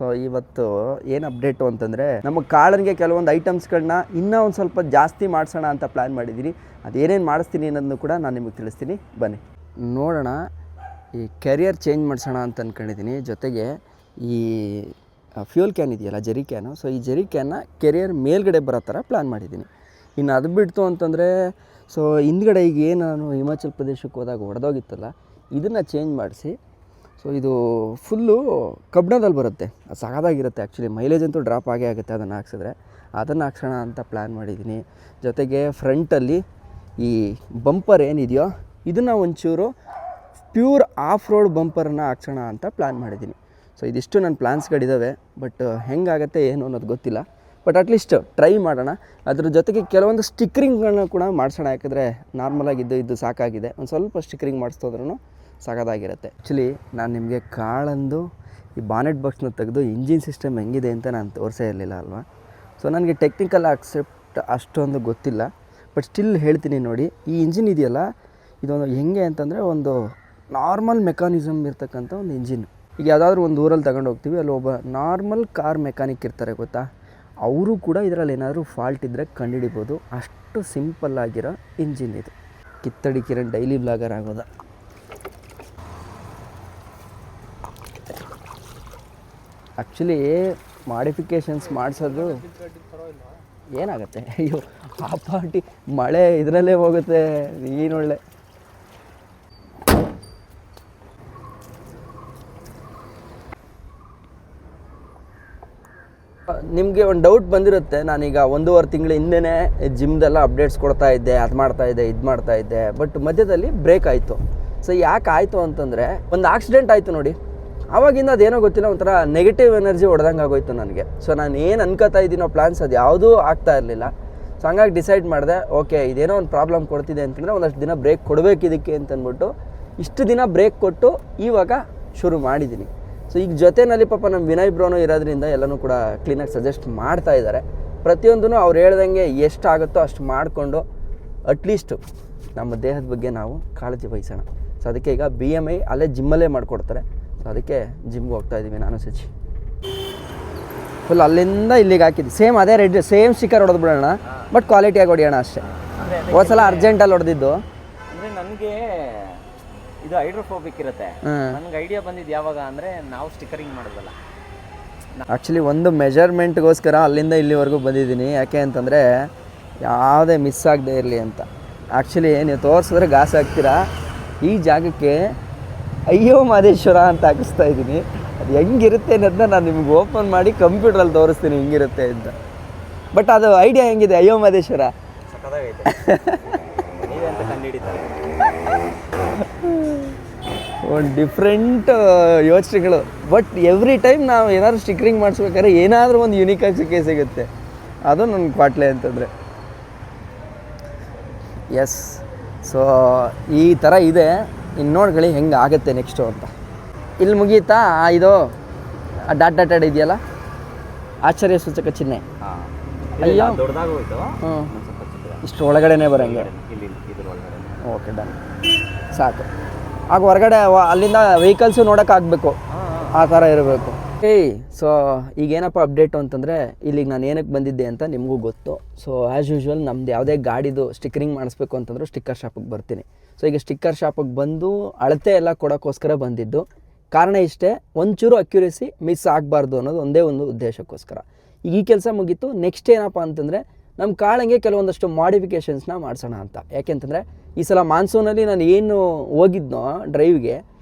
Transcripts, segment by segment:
So ಇವತ್ತು ಏನು update ಅಂತಂದರೆ ನಮ್ಮ ಕಾಳನ್ಗೆ ಕೆಲವೊಂದು ಐಟಮ್ಸ್ಗಳನ್ನ ಇನ್ನೂ ಒಂದು ಸ್ವಲ್ಪ ಜಾಸ್ತಿ ಮಾಡಿಸೋಣ ಅಂತ ಪ್ಲ್ಯಾನ್ ಮಾಡಿದ್ದೀನಿ. ಅದೇನೇನು ಮಾಡಿಸ್ತೀನಿ ಅನ್ನೋದನ್ನು ಕೂಡ ನಾನು ನಿಮಗೆ ತಿಳಿಸ್ತೀನಿ, ಬನ್ನಿ ನೋಡೋಣ. ಈ ಕೆರಿಯರ್ ಚೇಂಜ್ ಮಾಡಿಸೋಣ ಅಂತ ಅಂದ್ಕೊಂಡಿದ್ದೀನಿ. ಜೊತೆಗೆ ಈ ಫ್ಯೂಲ್ ಕ್ಯಾನ್ ಇದೆಯಲ್ಲ, ಜೆರಿ ಕ್ಯಾನು, ಸೊ ಈ ಜೆರಿ ಕ್ಯಾನ್ನ ಕೆರಿಯರ್ ಮೇಲ್ಗಡೆ ಬರೋ ಥರ ಪ್ಲ್ಯಾನ್ ಮಾಡಿದ್ದೀನಿ. ಇನ್ನು ಅದು ಬಿಡ್ತು ಅಂತಂದರೆ ಸೊ ಹಿಂದ್ಗಡೆ ಈಗ ಏನು ನಾನು ಹಿಮಾಚಲ್ ಪ್ರದೇಶಕ್ಕೆ ಹೋದಾಗ ಹೊಡೆದೋಗಿತ್ತಲ್ಲ, ಇದನ್ನು ಚೇಂಜ್ ಮಾಡಿಸಿ ಸೊ ಇದು ಫುಲ್ಲು ಕಬ್ಬಿಣದಲ್ಲಿ ಬರುತ್ತೆ. ಅದು ಸಖತ್ತಾಗಿರುತ್ತೆ. ಆ್ಯಕ್ಚುಲಿ ಮೈಲೇಜ್ ಅಂತೂ ಡ್ರಾಪ್ ಆಗೇ ಆಗುತ್ತೆ ಅದನ್ನು ಹಾಕ್ಸಿದ್ರೆ. ಅದನ್ನು ಹಾಕ್ಸೋಣ ಅಂತ ಪ್ಲ್ಯಾನ್ ಮಾಡಿದ್ದೀನಿ. ಜೊತೆಗೆ ಫ್ರಂಟಲ್ಲಿ ಈ ಬಂಪರ್ ಏನಿದೆಯೋ ಇದನ್ನು ಒಂಚೂರು ಪ್ಯೂರ್ ಆಫ್ ರೋಡ್ ಬಂಪರನ್ನು ಹಾಕ್ಸೋಣ ಅಂತ ಪ್ಲ್ಯಾನ್ ಮಾಡಿದ್ದೀನಿ. ಸೊ ಇದಿಷ್ಟು ನನ್ನ ಪ್ಲ್ಯಾನ್ಸ್ಗಳಿದ್ದಾವೆ. ಬಟ್ ಹೆಂಗಾಗತ್ತೆ ಏನು ಅನ್ನೋದು ಗೊತ್ತಿಲ್ಲ. ಬಟ್ ಅಟ್ಲೀಸ್ಟ್ ಟ್ರೈ ಮಾಡೋಣ. ಅದ್ರ ಜೊತೆಗೆ ಕೆಲವೊಂದು ಸ್ಟಿಕ್ಕರಿಂಗ್ಗಳನ್ನ ಕೂಡ ಮಾಡಿಸೋಣ. ಯಾಕಂದರೆ ನಾರ್ಮಲಾಗಿ ಇದ್ದು ಸಾಕಾಗಿದೆ. ಒಂದು ಸ್ವಲ್ಪ ಸ್ಟಿಕ್ಕರಿಂಗ್ ಮಾಡಿಸ್ತೋದ್ರೂ ಸಾಕಾಗಿರುತ್ತೆ. ಆ್ಯಕ್ಚುಲಿ ನಾನು ನಿಮಗೆ ಕಾಳಂದು ಈ ಬಾನೆಟ್ ಬಾಕ್ಸ್ನ ತೆಗೆದು ಇಂಜಿನ್ ಸಿಸ್ಟಮ್ ಹೆಂಗಿದೆ ಅಂತ ನಾನು ತೋರಿಸೇ ಇರಲಿಲ್ಲ ಅಲ್ವಾ. ಸೊ ನನಗೆ ಟೆಕ್ನಿಕಲ್ ಆಕ್ಸೆಪ್ಟ್ ಅಷ್ಟೊಂದು ಗೊತ್ತಿಲ್ಲ. ಬಟ್ ಸ್ಟಿಲ್ ಹೇಳ್ತೀನಿ ನೋಡಿ. ಈ ಇಂಜಿನ್ ಇದೆಯಲ್ಲ, ಇದೊಂದು ಹೆಂಗೆ ಅಂತಂದರೆ ಒಂದು ನಾರ್ಮಲ್ ಮೆಕ್ಯಾನಿಸಮ್ ಇರ್ತಕ್ಕಂಥ ಒಂದು ಇಂಜಿನ್. ಈಗ ಯಾವುದಾದ್ರೂ ಒಂದು ಊರಲ್ಲಿ ತಗೊಂಡು ಹೋಗ್ತೀವಿ, ಅಲ್ಲಿ ಒಬ್ಬ ನಾರ್ಮಲ್ ಕಾರ್ ಮೆಕ್ಯಾನಿಕ್ ಇರ್ತಾರೆ ಗೊತ್ತಾ, ಅವರು ಕೂಡ ಇದರಲ್ಲಿ ಏನಾದರೂ ಫಾಲ್ಟ್ ಇದ್ದರೆ ಕಂಡುಹಿಡಿಬೋದು. ಅಷ್ಟು ಸಿಂಪಲ್ ಆಗಿರೋ ಇಂಜಿನ್ ಇದು. ಕಿತ್ತಡಿ ಕಿರಣ್ ಡೈಲಿ ಬ್ಲಾಗರ್ ಆಗೋದ. ಆ್ಯಕ್ಚುಲಿ ಮಾಡಿಫಿಕೇಷನ್ಸ್ ಮಾಡಿಸೋದು ಏನಾಗುತ್ತೆ, ಅಯ್ಯೋ ಆ ಪಾರ್ಟಿ ಮಳೆ ಇದರಲ್ಲೇ ಹೋಗುತ್ತೆ. ನೀನೊಳ್ಳೆ ನಿಮಗೆ ಒಂದು ಡೌಟ್ ಬಂದಿರುತ್ತೆ. ನಾನೀಗ 1.5 ತಿಂಗಳ ಹಿಂದೆಯೇ ಜಿಮ್ದೆಲ್ಲ ಅಪ್ಡೇಟ್ಸ್ ಕೊಡ್ತಾ ಇದ್ದೆ, ಅದು ಮಾಡ್ತಾಯಿದ್ದೆ, ಇದು ಮಾಡ್ತಾಯಿದ್ದೆ. ಬಟ್ ಮಧ್ಯದಲ್ಲಿ ಬ್ರೇಕ್ ಆಯಿತು. ಸೊ ಯಾಕೆ ಆಯಿತು ಅಂತಂದರೆ ಒಂದು ಆಕ್ಸಿಡೆಂಟ್ ಆಯಿತು ನೋಡಿ. ಆವಾಗಿಂದ ಅದೇನೋ ಗೊತ್ತಿಲ್ಲ, ಒಂಥರ ನೆಗೆಟಿವ್ ಎನರ್ಜಿ ಹೊಡೆದಂಗೆ ಆಗೋಯ್ತು ನನಗೆ. ಸೊ ನಾನು ಏನು ಅನ್ಕೋತಾ ಇದ್ದೀನೋ ಪ್ಲ್ಯಾನ್ಸ್ ಅದು ಯಾವುದೂ ಆಗ್ತಾ ಇರಲಿಲ್ಲ. ಸೊ ಹಂಗಾಗಿ ಡಿಸೈಡ್ ಮಾಡಿದೆ, ಓಕೆ ಇದೇನೋ ಒಂದು ಪ್ರಾಬ್ಲಮ್ ಕೊಡ್ತಿದೆ ಅಂತಂದರೆ ಒಂದಷ್ಟು ದಿನ ಬ್ರೇಕ್ ಕೊಡಬೇಕು ಇದಕ್ಕೆ ಅಂತಂದ್ಬಿಟ್ಟು ಇಷ್ಟು ದಿನ ಬ್ರೇಕ್ ಕೊಟ್ಟು ಇವಾಗ ಶುರು ಮಾಡಿದ್ದೀನಿ. ಸೊ ಈಗ ಜೊತೆಯಲ್ಲಿ ಪಾಪ ನಮ್ಮ ವಿನಯ್ ಬ್ರೋನು ಇರೋದ್ರಿಂದ ಎಲ್ಲನೂ ಕೂಡ ಕ್ಲೀನಾಗಿ ಸಜೆಸ್ಟ್ ಮಾಡ್ತಾ ಇದ್ದಾರೆ. ಪ್ರತಿಯೊಂದೂ ಅವ್ರು ಹೇಳ್ದಂಗೆ ಎಷ್ಟಾಗುತ್ತೋ ಅಷ್ಟು ಮಾಡಿಕೊಂಡು ಅಟ್ಲೀಸ್ಟು ನಮ್ಮ ದೇಹದ ಬಗ್ಗೆ ನಾವು ಕಾಳಜಿ ವಹಿಸೋಣ. ಸೊ ಅದಕ್ಕೆ ಈಗ BMI ಅಲ್ಲೇ ಜಿಮ್ಮಲ್ಲೇ ಮಾಡಿಕೊಡ್ತಾರೆ. ಸೊ ಅದಕ್ಕೆ ಜಿಮ್ಗೆ ಹೋಗ್ತಾಯಿದ್ದೀವಿ ನಾನು ಸಚ್ಚಿ. ಫುಲ್ ಅಲ್ಲಿಂದ ಇಲ್ಲಿಗೆ ಹಾಕಿದ್ವಿ. ಸೇಮ್ ಅದೇ ರೆಡ್ ಸೇಮ್ ಸ್ಟಿಕ್ಕರ್ ಹೊಡೆದು ಬಿಡೋಣ, ಬಟ್ ಕ್ವಾಲಿಟಿಯಾಗಿ ಹೊಡಿಯೋಣ ಅಷ್ಟೇ. ಹೋದ್ಸಲ ಅರ್ಜೆಂಟಲ್ಲಿ ಹೊಡೆದಿದ್ದು. ಅಂದರೆ ನನಗೆ ಇದು ಹೈಡ್ರೋಫೋಬಿಕ್ ಇರುತ್ತೆ. ನನಗೆ ಐಡಿಯಾ ಬಂದಿದ್ದು ಯಾವಾಗ ಅಂದರೆ ನಾವು ಸ್ಟಿಕ್ಕರಿಂಗ್ ಮಾಡೋದಲ್ಲ. ಆ್ಯಕ್ಚುಲಿ ಒಂದು ಮೆಜರ್ಮೆಂಟ್ಗೋಸ್ಕರ ಅಲ್ಲಿಂದ ಇಲ್ಲಿವರೆಗೂ ಬಂದಿದ್ದೀನಿ. ಯಾಕೆ ಅಂತಂದರೆ ಯಾವುದೇ ಮಿಸ್ ಆಗದೆ ಇರಲಿ ಅಂತ. ಆ್ಯಕ್ಚುಲಿ ನೀವು ತೋರಿಸಿದ್ರೆ ಗಾಸ್ ಆಗ್ತೀರಾ. ಈ ಜಾಗಕ್ಕೆ ಅಯ್ಯೋ ಮಹದೇಶ್ವರ ಅಂತ ಹಾಕಿಸ್ತಾ ಇದ್ದೀನಿ. ಅದು ಹೆಂಗಿರುತ್ತೆ ಅನ್ನೋದನ್ನ ನಾನು ನಿಮ್ಗೆ ಓಪನ್ ಮಾಡಿ ಕಂಪ್ಯೂಟ್ರಲ್ಲಿ ತೋರಿಸ್ತೀನಿ ಹೆಂಗಿರುತ್ತೆ ಅಂತ. ಬಟ್ ಅದು ಐಡಿಯಾ ಹೆಂಗಿದೆ ಅಯ್ಯೋ ಮಹದೇಶ್ವರ? ಸಖತ್ತಾಗೈತೆ. ನೀವೇ ಅಂತ ಕಂಡುಹಿಡಿತಾರೆ. ಒಂದು ಡಿಫ್ರೆಂಟ್ ಯೋಚನೆಗಳು. ಬಟ್ ಎವ್ರಿ ಟೈಮ್ ನಾವು ಏನಾದರೂ ಸ್ಟಿಕ್ಕರಿಂಗ್ ಮಾಡಿಸ್ಬೇಕಾದ್ರೆ ಏನಾದರೂ ಒಂದು ಯುನೀಕಾಗಿ ಸಿಗುತ್ತೆ. ಅದು ನನ್ನ ಕ್ವಾಟ್ಲೆ ಅಂತಂದರೆ. ಎಸ್, ಸೊ ಈ ಥರ ಇದೆ. ಇನ್ನು ನೋಡ್ಕೊಳ್ಳಿ ಹೆಂಗೆ ಆಗುತ್ತೆ ನೆಕ್ಸ್ಟು ಅಂತ. ಇಲ್ಲಿ ಮುಗೀತಾ ಇದು ಡಾಟ್ ಇದೆಯಲ್ಲ, ಆಶ್ಚರ್ಯ ಸೂಚಕ ಚಿಹ್ನೆ. ಅಯ್ಯೋ ದೊಡ್ಡದಾಗೋಯ್ತು. ಇಷ್ಟು ಒಳಗಡೆನೇ ಬರೋಂಗೆ. ಓಕೆ ಡನ್, ಸಾಕು. ಆಗ ಹೊರಗಡೆ ಅಲ್ಲಿಂದ ವೆಹಿಕಲ್ಸು ನೋಡೋಕ್ಕಾಗಬೇಕು, ಆ ಥರ ಇರಬೇಕು. ಸೊ ಈಗೇನಪ್ಪ ಅಪ್ಡೇಟು ಅಂತಂದರೆ ಇಲ್ಲಿಗೆ ನಾನು ಏನಕ್ಕೆ ಬಂದಿದ್ದೆ ಅಂತ ನಿಮಗೂ ಗೊತ್ತು. ಸೊ ಆ್ಯಸ್ ಯೂಶ್ವಲ್ ನಮ್ದು ಯಾವುದೇ ಗಾಡಿದು ಸ್ಟಿಕ್ಕರಿಂಗ್ ಮಾಡಿಸ್ಬೇಕು ಅಂತಂದ್ರೆ ಸ್ಟಿಕ್ಕರ್ ಶಾಪಿಗೆ ಬರ್ತೀನಿ. ಸೊ ಈಗ ಸ್ಟಿಕ್ಕರ್ ಶಾಪಿಗೆ ಬಂದು ಅಳತೆ ಎಲ್ಲ ಕೊಡೋಕ್ಕೋಸ್ಕರ ಬಂದಿದ್ದು. ಕಾರಣ ಇಷ್ಟೇ, ಒಂಚೂರು ಅಕ್ಯುರೇಸಿ ಮಿಸ್ ಆಗಬಾರ್ದು ಅನ್ನೋದು ಒಂದೇ ಒಂದು ಉದ್ದೇಶಕ್ಕೋಸ್ಕರ. ಈಗ ಈ ಕೆಲಸ ಮುಗೀತು. ನೆಕ್ಸ್ಟ್ ಏನಪ್ಪ ಅಂತಂದರೆ ನಮ್ಮ ಕಾಳಂಗೆ ಕೆಲವೊಂದಷ್ಟು ಮಾಡಿಫಿಕೇಷನ್ಸ್ನ ಮಾಡಿಸೋಣ ಅಂತ. ಯಾಕೆಂತಂದರೆ ಈ ಸಲ ಮಾನ್ಸೂನಲ್ಲಿ ನಾನು ಏನು ಹೋಗಿದ್ನೋ ಡ್ರೈವ್ಗೆ,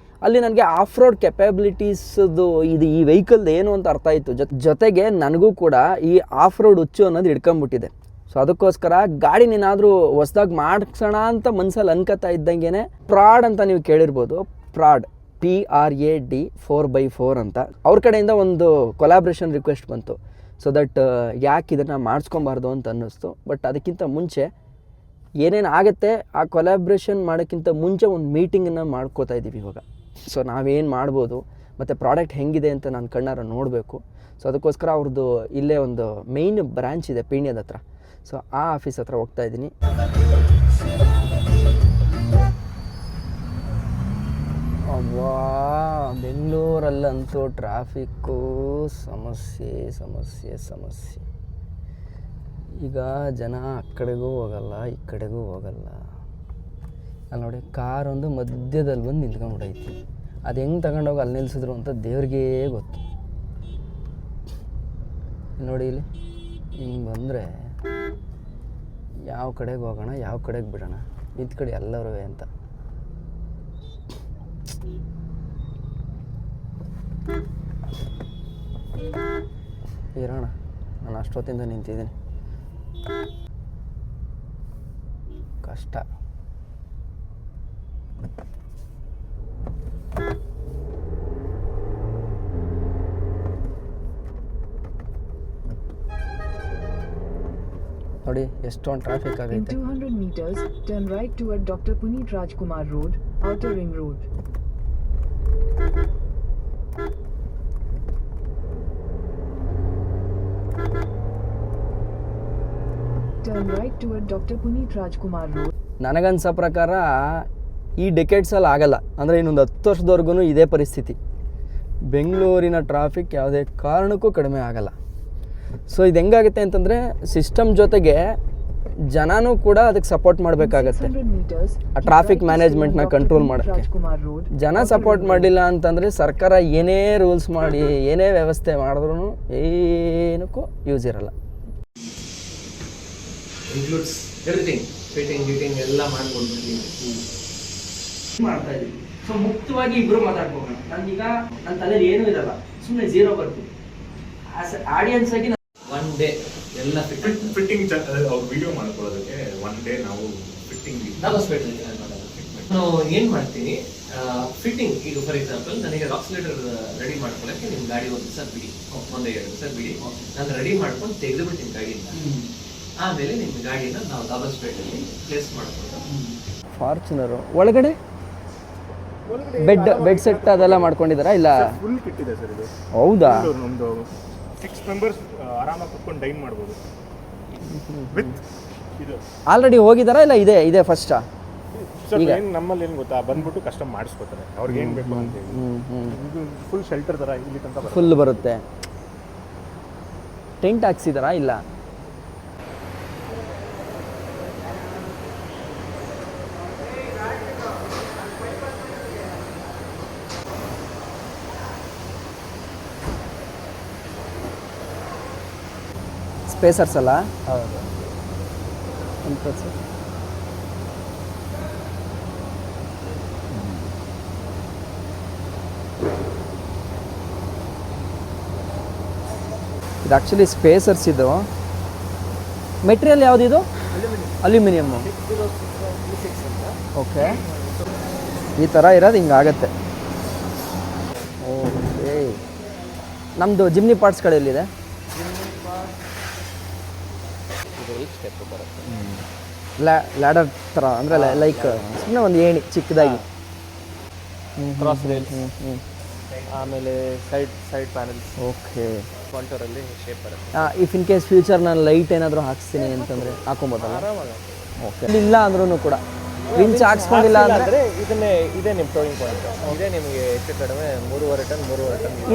ಅಲ್ಲಿ ನನಗೆ ಆಫ್ ರೋಡ್ ಕೆಪಬಿಲಿಟೀಸದು ಇದು ಈ ವೆಹಿಕಲ್ದು ಏನು ಅಂತ ಅರ್ಥ ಆಯಿತು. ಜೊತೆಗೆ ನನಗೂ ಕೂಡ ಈ ಆಫ್ ರೋಡ್ ಹುಚ್ಚು ಅನ್ನೋದು ಹಿಡ್ಕೊಂಬಿಟ್ಟಿದೆ. ಸೊ ಅದಕ್ಕೋಸ್ಕರ ಗಾಡಿನೇನಾದರೂ ಹೊಸ್ದಾಗಿ ಮಾಡಿಸೋಣ ಅಂತ ಮನಸ್ಸಲ್ಲಿ ಅನ್ಕೋತಾ ಇದ್ದಂಗೆ ಪ್ರಾಡ್ ಅಂತ ನೀವು ಕೇಳಿರ್ಬೋದು. ಪ್ರಾಡ್ PRAD 4x4 ಅಂತ ಅವ್ರ ಕಡೆಯಿಂದ ಒಂದು ಕೊಲಾಬ್ರೇಷನ್ ರಿಕ್ವೆಸ್ಟ್ ಬಂತು. ಸೊ ದಟ್ ಯಾಕೆ ಇದನ್ನು ಮಾಡಿಸ್ಕೊಬಾರ್ದು ಅಂತ ಅನ್ನಿಸ್ತು. ಬಟ್ ಅದಕ್ಕಿಂತ ಮುಂಚೆ ಏನೇನು ಆಗುತ್ತೆ ಆ ಕೊಲಾಬ್ರೇಷನ್ ಮಾಡೋಕ್ಕಿಂತ ಮುಂಚೆ ಒಂದು ಮೀಟಿಂಗನ್ನು ಮಾಡ್ಕೋತಾ ಇದ್ದೀವಿ ಇವಾಗ. ಸೊ ನಾವೇನು ಮಾಡ್ಬೋದು ಮತ್ತು ಪ್ರಾಡಕ್ಟ್ ಹೆಂಗಿದೆ ಅಂತ ನಾನು ಕಣ್ಣಾರ ನೋಡಬೇಕು. ಸೊ ಅದಕ್ಕೋಸ್ಕರ ಅವ್ರದ್ದು ಇಲ್ಲೇ ಒಂದು ಮೇಯ್ನ್ ಬ್ರ್ಯಾಂಚ್ ಇದೆ ಪೀಣ್ಯದ ಹತ್ರ. ಸೊ ಆ ಆಫೀಸ್ ಹತ್ರ ಹೋಗ್ತಾ ಇದ್ದೀನಿ. ವಾ ಬೆಂಗಳೂರಲ್ಲಂತೂ ಟ್ರಾಫಿಕ್ಕು ಸಮಸ್ಯೆ ಸಮಸ್ಯೆ ಸಮಸ್ಯೆ. ಈಗ ಜನ ಆ ಕಡೆಗೂ ಹೋಗಲ್ಲ ಈ ಕಡೆಗೂ ಹೋಗಲ್ಲ. ಅಲ್ಲಿ ನೋಡಿ ಕಾರೊಂದು ಮಧ್ಯದಲ್ಲಿ ಬಂದು ನಿಂತ್ಕೊಂಡ್ಬಿಟ್ಟೈತಿ. ಅದು ಹೆಂಗೆ ತಗೊಂಡೋಗಿ ಅಲ್ಲಿ ನಿಲ್ಲಿಸಿದ್ರು ಅಂತ ದೇವ್ರಿಗೇ ಗೊತ್ತು. ನೋಡಿ ಇಲ್ಲಿ ಹಿಂಗೆ ಬಂದರೆ ಯಾವ ಕಡೆಗೆ ಹೋಗೋಣ ಯಾವ ಕಡೆಗೆ ಬಿಡೋಣ ನಿಂತ್ಕಡೆ ಎಲ್ಲರೂ ಅಂತ. ಇರೋಣ, ನಾನು ಅಷ್ಟೊತ್ತಿಂದ ನಿಂತಿದ್ದೀನಿ. ಕಷ್ಟ. ನೋಡಿ ಎಷ್ಟೊಂದು ಟ್ರಾಫಿಕ್ ಆಗೈತೆ. 200 meters, turn right toward Dr. Puneet Rajkumar Road, Outer Ring Road. Turn right toward Dr. Puneet Rajkumar Road. ನನಗನ್ಸೋ ಪ್ರಕಾರ ಈ ಡೆಕೆಡ್ಸಲ್ಲಿ ಆಗಲ್ಲ. ಅಂದರೆ ಇನ್ನೊಂದು 10 ವರ್ಷದವರೆಗೂ ಇದೇ ಪರಿಸ್ಥಿತಿ. ಬೆಂಗಳೂರಿನ ಟ್ರಾಫಿಕ್ ಯಾವುದೇ ಕಾರಣಕ್ಕೂ ಕಡಿಮೆ ಆಗಲ್ಲ. ಸೊ ಇದು ಹೆಂಗಾಗುತ್ತೆ ಅಂತಂದರೆ ಸಿಸ್ಟಮ್ ಜೊತೆಗೆ ಜನನೂ ಕೂಡ ಅದಕ್ಕೆ ಸಪೋರ್ಟ್ ಮಾಡಬೇಕಾಗತ್ತೆ. ಆ ಟ್ರಾಫಿಕ್ ಮ್ಯಾನೇಜ್ಮೆಂಟ್ನ ಕಂಟ್ರೋಲ್ ಮಾಡೋಕ್ಕೆ ಜನ ಸಪೋರ್ಟ್ ಮಾಡಲಿಲ್ಲ ಅಂತಂದರೆ ಸರ್ಕಾರ ಏನೇ ರೂಲ್ಸ್ ಮಾಡಿ ಏನೇ ವ್ಯವಸ್ಥೆ ಮಾಡಿದ್ರೂ ಏನಕ್ಕೂ ಯೂಸ್ ಇರಲ್ಲ. ಇನ್ಕ್ಲೂಡ್ಸ್ ಎವ್ರಿಥಿಂಗ್, ಫಿಟ್ಟಿಂಗ್ ಗಿಟಿಂಗ್ ಎಲ್ಲ ಮಾಡ್ಕೊಡ್ತೀವಿ ಮಾಡ್ತಾ ಇದ್ದೀವಿ. ಸೊ ಮುಕ್ತವಾಗಿ ಇಬ್ಬರು ಮಾತಾಡ್ಬೋಣ. ನಾನೀಗ ನನ್ನ ತಲೆಯಲ್ಲಿ ಏನೂ ಇರಲ್ಲ, ಸುಮ್ಮನೆ ಝೀರೋ ಬರ್ತೀನಿ. ಆಡಿಯನ್ಸ್ ಆಗಿ ಒನ್ ಡೇ ಎಲ್ಲ ಫಿಟ್ಟಿಂಗ್ ಅವ್ರು ವಿಡಿಯೋ ಮಾಡ್ಕೊಳ್ಳೋದಕ್ಕೆ ಒನ್ ಡೇ ನಾವು ಫಿಟ್ಟಿಂಗ್ ನಾನು ಏನು ಮಾಡ್ತೀನಿ, ಫಿಟ್ಟಿಂಗ್ ಈಗ ಫಾರ್ ಎಕ್ಸಾಂಪಲ್ ನನಗೆ ರಾಕ್ಸಿಲೇಟರ್ ರೆಡಿ ಮಾಡ್ಕೊಳ್ಳೋಕ್ಕೆ ನಿಮ್ಮ ಗಾಡಿ ಒಂದು ದಿವಸ ಬಿಡಿ, ಒಂದೇ 2 ದಿವಸ ಬಿಡಿ, ನಾನು ರೆಡಿ ಮಾಡ್ಕೊಂಡು ತೆಗೆದು ಬಿಡ್ತೀನಿ ಗಾಡಿಯಿಂದ. ಆಮೇಲೆ ನಿಮ್ಮ ಗಾಡಿನ ನಾವು ಡಬಲ್ ಸ್ಪೇಟಲ್ಲಿ ಪ್ಲೇಸ್ ಮಾಡ್ಕೊಂಡು ಫಾರ್ಚುನರು ಒಳಗಡೆ ಬೆಡ್ ಸೆಟ್ ಅದೆಲ್ಲ ಮಾಡ್ಕೊಂಡಿದ್ದಾರಾ? ಇಲ್ಲ ಫುಲ್ ಕಿಟ್ ಇದೆ ಸರ್ ಇದು. ಹೌದಾ? ಒಂದು 6 ಮೆಂಬರ್ಸ್ ಆರಾಮಾಗಿ ಕುತ್ಕೊಂಡು ಡೈನ್ ಮಾಡ್ಬೋದು ವಿತ್ ಇದು. ಆಲ್ರೆಡಿ ಹೋಗಿದ್ದಾರಾ ಇಲ್ಲ ಇದೆ ಫಸ್ಟಾ? ಸರ್ ಏನು ನಮ್ಮಲ್ಲಿ ಏನು ಗೊತ್ತಾ, ಬಂದ್ಬಿಟ್ಟು ಕಸ್ಟಮ್ ಮಾಡಿಸ್ಕೊತಾರೆ ಅವ್ರಿಗೆ ಏನು ಬೇಕು ಅಂತ ಹೇಳಿ. ಇದು ಫುಲ್ ಶೆಲ್ಟರ್ ಥರ ಇಲ್ಲಿ ತನಕ ಫುಲ್ ಬರುತ್ತೆ. ಟೆಂಟ್ ಹಾಕ್ಸಿದಾರಾ? ಇಲ್ಲ ಸ್ಪೇಸರ್ಸ್ ಅಲ್ಲ? ಹೌದು. ಇದು ಆ್ಯಕ್ಚುಲಿ ಸ್ಪೇಸರ್ಸ್. ಇದು ಮೆಟೀರಿಯಲ್ ಯಾವುದಿದು? ಅಲ್ಯೂಮಿನಿಯಮ್. ಓಕೆ, ಈ ಥರ ಇರೋದು ಹಿಂಗಾಗತ್ತೆ. ಓಕೆ, ನಮ್ಮದು ಜಿಮ್ನಿ ಪಾರ್ಟ್ಸ್ಗಳೆಲ್ಲಿದೆ? ಸ್ಟೆಪ್ ಬರುತ್ತೆ, ಲ್ಯಾಡರ್ ಥರ, ಅಂದರೆ ಲೈಕ್ ಸುಮ್ಮನೆ ಒಂದು ಏಣಿ ಚಿಕ್ಕದಾಗಿ. ಕ್ರಾಸ್ ರೇಲ್ಸ್, ಆಮೇಲೆ ಸೈಡ್ ಪ್ಯಾನಲ್ಸ್. ಓಕೆ, ಕಾಂಟೂರಲ್ಲಿ ಶೇಪ್ ಬರುತ್ತೆ. ಇಫ್ ಇನ್ ಕೇಸ್ ಫ್ಯೂಚರ್ ನಾನು ಲೈಟ್ ಏನಾದರೂ ಹಾಕ್ಸ್ತೀನಿ ಅಂತಂದರೆ ಹಾಕೊಬೋದಲ್ಲ? ಆರಾಮಾಗಿ. ಓಕೆ, ಇಲ್ಲ ಅಂದ್ರೂ ಕೂಡ ವಿಂಚ್ ಹಾಕ್ಸ್ಕೊಂಡಿಲ್ಲ ಅಂದರೆ ಇದೇ ನಿಮ್ಮ ಟೋಯಿಂಗ್ ಪಾಯಿಂಟ್. ಇದೇ ನಿಮಗೆ ಹೆಚ್ಚು ಕಡಿಮೆ 3.5 ಟನ್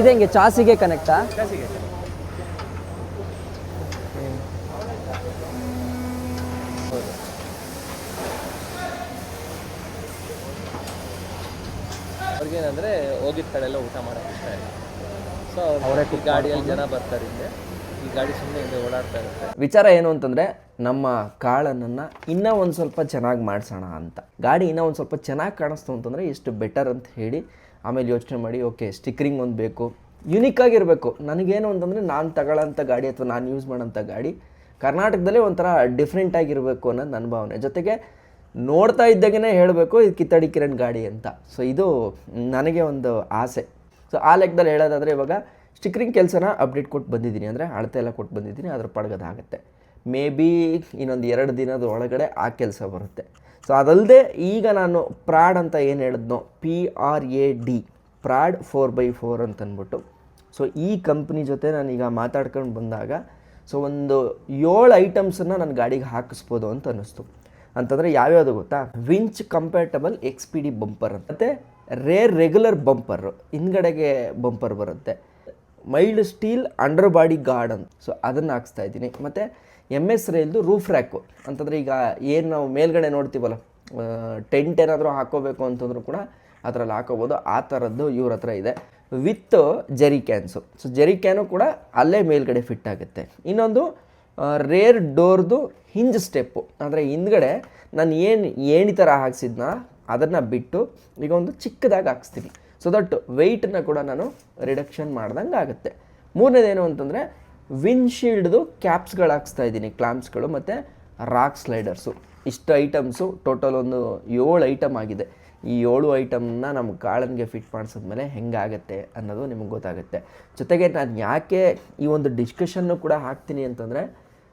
ಇದೆ. ಹಿಂಗೆ ಚಾಸಿಗೆ ಕನೆಕ್ಟಾ? ಜಾಸ್ತಿಗೆ ಅವ್ರಿಗೇನಂದರೆ ಹೋಗಿದ್ದ ಕಡೆಲ್ಲ ಊಟ ಮಾಡೋಕೆ ಇಷ್ಟ ಇಲ್ಲ. ಸೊ ಅವರೇ ಗಾಡಿಯಲ್ಲಿ ಜನ ಬರ್ತಾರೆ, ಹಿಂದೆ ಈ ಗಾಡಿ ಸುಮ್ಮನೆ ಹಿಂದೆ ಓಡಾಡ್ತಾ ಇರುತ್ತೆ. ವಿಚಾರ ಏನು ಅಂತಂದರೆ ನಮ್ಮ ಕಾಳನನ್ನು ಇನ್ನೂ ಒಂದು ಸ್ವಲ್ಪ ಚೆನ್ನಾಗಿ ಮಾಡಿಸೋಣ ಅಂತ. ಗಾಡಿ ಇನ್ನೂ ಒಂದು ಸ್ವಲ್ಪ ಚೆನ್ನಾಗಿ ಕಾಣಿಸ್ತು ಅಂತಂದರೆ ಎಷ್ಟು ಬೆಟರ್ ಅಂತ ಹೇಳಿ ಆಮೇಲೆ ಯೋಚನೆ ಮಾಡಿ, ಓಕೆ ಸ್ಟಿಕ್ಕರಿಂಗ್ ಒಂದು ಬೇಕು, ಯುನಿಕ್ಕಾಗಿರಬೇಕು. ನನಗೇನು ಅಂತಂದರೆ ನಾನು ತಗೊಳ್ಳೋಂಥ ಗಾಡಿ ಅಥವಾ ನಾನು ಯೂಸ್ ಮಾಡೋಂಥ ಗಾಡಿ ಕರ್ನಾಟಕದಲ್ಲೇ ಒಂಥರ ಡಿಫ್ರೆಂಟಾಗಿರಬೇಕು ಅನ್ನೋದು ನನ್ನ ಭಾವನೆ. ಜೊತೆಗೆ ನೋಡ್ತಾ ಇದ್ದಾಗೇ ಹೇಳಬೇಕು ಇದು ಕಿತ್ತಡಿ ಕಿರಣ್ ಗಾಡಿ ಅಂತ. ಸೊ ಇದು ನನಗೆ ಒಂದು ಆಸೆ. ಸೊ ಆ ಲೆಕ್ಕದಲ್ಲಿ ಹೇಳೋದಾದರೆ ಇವಾಗ ಸ್ಟಿಕ್ಕರಿಂಗ್ ಕೆಲಸನ ಅಪ್ಡೇಟ್ ಕೊಟ್ಟು ಬಂದಿದ್ದೀನಿ, ಅಂದರೆ ಅಳತೆ ಎಲ್ಲ ಕೊಟ್ಟು ಬಂದಿದ್ದೀನಿ. ಅದ್ರ ಪಡ್ಗೋದಾಗುತ್ತೆ. ಮೇ ಬಿ ಇನ್ನೊಂದು 2 ದಿನದ ಒಳಗಡೆ ಆ ಕೆಲಸ ಬರುತ್ತೆ. ಸೊ ಅದಲ್ಲದೆ ಈಗ ನಾನು ಪ್ರಾಡ್ ಅಂತ ಏನು ಹೇಳಿದ್ನೋ, PRAD, ಪ್ರಾಡ್ 4x4 ಅಂತಂದ್ಬಿಟ್ಟು, ಸೊ ಈ ಕಂಪ್ನಿ ಜೊತೆ ನಾನೀಗ ಮಾತಾಡ್ಕೊಂಡು ಬಂದಾಗ ಸೊ ಒಂದು 7 ಐಟಮ್ಸನ್ನು ನನ್ನ ಗಾಡಿಗೆ ಹಾಕಿಸ್ಬೋದು ಅಂತ ಅನ್ನಿಸ್ತು. ಅಂತಂದರೆ ಯಾವ್ಯಾವುದು ಗೊತ್ತಾ? ವಿಂಚ್ ಕಂಪ್ಯಾಟಬಲ್ XPD ಬಂಪರ್ ಅಂತ, ಮತ್ತು ರೇರ್ ರೆಗ್ಯುಲರ್ ಬಂಪರ್, ಹಿಂದ್ಗಡೆಗೆ ಬಂಪರ್ ಬರುತ್ತೆ. Mild steel under body guard ಅಂತ, ಸೊ ಅದನ್ನು ಹಾಕ್ಸ್ತಾ ಇದ್ದೀನಿ. ಮತ್ತು MS ರೈಲ್ದು ರೂಫ್ ರ್ಯಾಕು ಅಂತಂದರೆ ಈಗ ಏನು ನಾವು ಮೇಲ್ಗಡೆ ನೋಡ್ತೀವಲ್ಲ, ಟೆಂಟ್ ಏನಾದರೂ ಹಾಕೋಬೇಕು ಅಂತಂದ್ರೂ ಕೂಡ ಅದರಲ್ಲಿ ಹಾಕೋಬೋದು. ಆ ಥರದ್ದು ಇವ್ರ ಹತ್ರ ಇದೆ with jerry cans. So jerry can ಕೂಡ ಅಲ್ಲೇ ಮೇಲ್ಗಡೆ ಫಿಟ್ ಆಗುತ್ತೆ. ಇನ್ನೊಂದು ರೇರ್ ಡೋರ್ದು ಹಿಂಜ್ ಸ್ಟೆಪ್ಪು, ಅಂದರೆ ಹಿಂದ್ಗಡೆ ನಾನು ಏಣಿ ಥರ ಹಾಕ್ಸಿದ್ನ ಅದನ್ನು ಬಿಟ್ಟು ಈಗ ಒಂದು ಚಿಕ್ಕದಾಗಿ ಹಾಕ್ಸ್ತೀನಿ. ಸೊ ದಟ್ ವೆಯ್ಟನ್ನ ಕೂಡ ನಾನು ರಿಡಕ್ಷನ್ ಮಾಡ್ದಂಗೆ ಆಗುತ್ತೆ. ಮೂರನೇದೇನು ಅಂತಂದರೆ ವಿಂಡ್ಶೀಲ್ಡ್ದು ಕ್ಯಾಪ್ಸ್ಗಳು ಹಾಕ್ಸ್ತಾ ಇದ್ದೀನಿ, ಕ್ಲಾಂಪ್ಸ್ಗಳು ಮತ್ತು ರಾಕ್ ಸ್ಲೈಡರ್ಸು. ಇಷ್ಟು ಐಟಮ್ಸು ಟೋಟಲ್ ಒಂದು 7 ಐಟಮ್ ಆಗಿದೆ. ಈ 7 ಐಟಮ್ನ ನಮ್ಮ ಕಾಳನ್ಗೆ ಫಿಟ್ ಮಾಡಿಸಿದ್ಮೇಲೆ ಹೆಂಗಾಗತ್ತೆ ಅನ್ನೋದು ನಿಮಗೆ ಗೊತ್ತಾಗುತ್ತೆ. ಜೊತೆಗೆ ನಾನು ಯಾಕೆ ಈ ಒಂದು ಡಿಸ್ಕಷನ್ನು ಕೂಡ ಹಾಕ್ತೀನಿ ಅಂತಂದರೆ,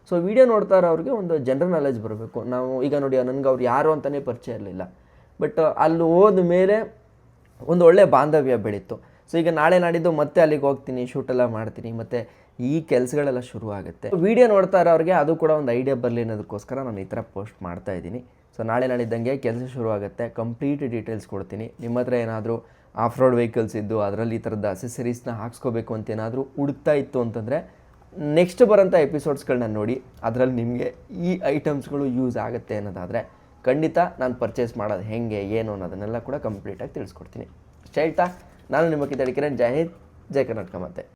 ಸೊ ವಿಡಿಯೋ ನೋಡ್ತಾ ಇರೋರಿಗೆ ಒಂದು ಜನರಲ್ ನಾಲೆಜ್ ಬರಬೇಕು. ನಾವು ಈಗ ನೋಡಿ, ನನಗೆ ಅವ್ರು ಯಾರು ಅಂತಲೇ ಪರಿಚಯ ಇರಲಿಲ್ಲ, ಬಟ್ ಅಲ್ಲಿ ಹೋದ ಮೇಲೆ ಒಂದು ಒಳ್ಳೆಯ ಬಾಂಧವ್ಯ ಬೆಳೀತು. ಸೊ ಈಗ ನಾಳೆ ನಾಡಿದ್ದು ಮತ್ತೆ ಅಲ್ಲಿಗೆ ಹೋಗ್ತೀನಿ, ಶೂಟೆಲ್ಲ ಮಾಡ್ತೀನಿ, ಮತ್ತು ಈ ಕೆಲಸಗಳೆಲ್ಲ ಶುರು ಆಗುತ್ತೆ. ವಿಡಿಯೋ ನೋಡ್ತಾ ಇರೋರಿಗೆ ಅದು ಕೂಡ ಒಂದು ಐಡಿಯಾ ಬರಲಿ ಅನ್ನೋದಕ್ಕೋಸ್ಕರ ನಾನು ಈ ಥರ ಪೋಸ್ಟ್ ಮಾಡ್ತಾ ಇದ್ದೀನಿ. ಸೊ ನಾಳೆ ನಾಡಿದ್ದಂಗೆ ಕೆಲಸ ಶುರು ಆಗುತ್ತೆ, ಕಂಪ್ಲೀಟ್ ಡೀಟೇಲ್ಸ್ ಕೊಡ್ತೀನಿ. ನಿಮ್ಮ ಹತ್ರ ಏನಾದರೂ ಆಫ್ ರೋಡ್ ವೆಹಿಕಲ್ಸ್ ಇದ್ದು ಅದರಲ್ಲಿ ಈ ಥರದ ಅಸೆಸರೀಸ್ನ ಹಾಕ್ಸ್ಕೋಬೇಕು ಅಂತ ಏನಾದರೂ ಹುಡುಕ್ತಾ ಇತ್ತು ಅಂತಂದರೆ ನೆಕ್ಸ್ಟ್ ಬರೋಂಥ ಎಪಿಸೋಡ್ಸ್ಗಳನ್ನ ನೋಡಿ, ಅದರಲ್ಲಿ ನಿಮಗೆ ಈ ಐಟಮ್ಸ್ಗಳು ಯೂಸ್ ಆಗುತ್ತೆ ಅನ್ನೋದಾದರೆ ಖಂಡಿತ ನಾನು ಪರ್ಚೇಸ್ ಮಾಡೋದು ಹೆಂಗೆ ಏನು ಅನ್ನೋದನ್ನೆಲ್ಲ ಕೂಡ ಕಂಪ್ಲೀಟಾಗಿ ತಿಳಿಸ್ಕೊಡ್ತೀನಿ. ಅಷ್ಟೇ ಹೇಳ್ತಾ ನಾನು ನಿಮ್ಮ ಕಿತ್ತಡಿಕೆ ಜೈ ಹಿಂದ್, ಜೈ ಕರ್ನಾಟಕ. ಮತ್ತೆ